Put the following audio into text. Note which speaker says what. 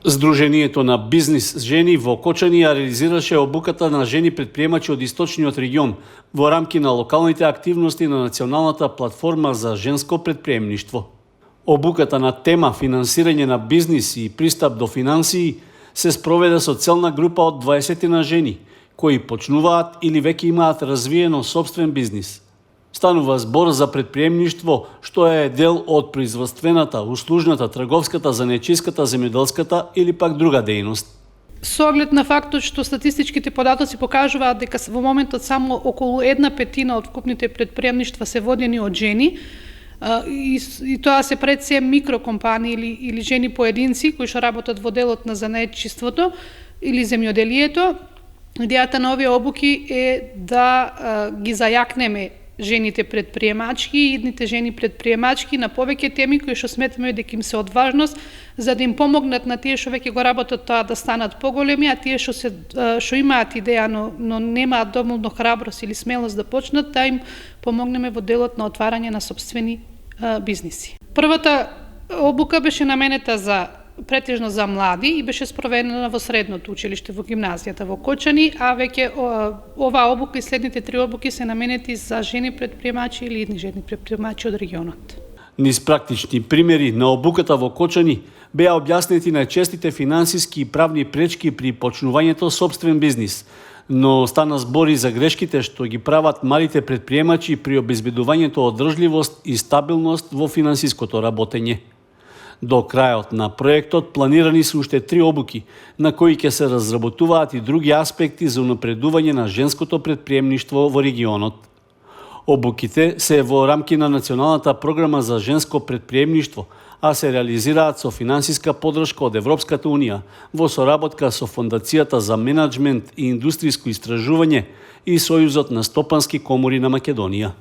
Speaker 1: Сдруженијето на бизнис жени во Кочани ја реализираше обуката на жени предприемачи од источниот регион во рамки на локалните активности на Националната платформа за женско предприемништво. Обуката на тема финансирање на бизнис и пристап до финансии се спроведе со целна група од 20 на жени, кои почнуваат или веќе имаат развиено собствен бизнис. Станува збор за предприемништво, што е дел од производствената, услужната, трговската, занечиската, земјоделската или пак друга дејност.
Speaker 2: Со оглед на фактот што статистичките податоци покажуваат дека во моментот само околу 1/5 од вкупните предприемништва се водени од жени, и тоа се пред се микрокомпании или жени поединци кои што работат во делот на занаетчиството или земјоделието. Идејата на овие обуки е да ги зајакнеме жените предприемачки и идните жени предприемачки на повеќе теми кои што сметаме дека им се од важност, за да им помогнат на тие што веќе го работат тоа да станат поголеми, а тие што имаат идеја, но немаат доволно храброст или смелост да почнат, да им помогнеме во делот на отварање на сопствени бизниси. Првата обука беше наменета претежно за млади и беше спроведена во средното училиште, во гимназијата во Кочани, а веќе оваа обука и следните 3 обуки се наменети за жени предприемачи или идни жени предприемачи од регионот.
Speaker 1: Низ практични примери на обуката во Кочани беа објаснети најчестите финансиски и правни пречки при почнувањето собствен бизнис, но стана збори за грешките што ги прават малите предприемачи при обезбедувањето одржливост и стабилност во финансиското работење. До крајот на проектот планирани се уште 3 обуки, на кои ќе се разработуваат и други аспекти за унапредување на женското предприемништво во регионот. Обуките се во рамки на Националната програма за женско предприемништво, а се реализираат со финансиска поддршка од Европската Унија во соработка со Фондацијата за менаџмент и индустријско истражување и Сојузот на стопански комори на Македонија.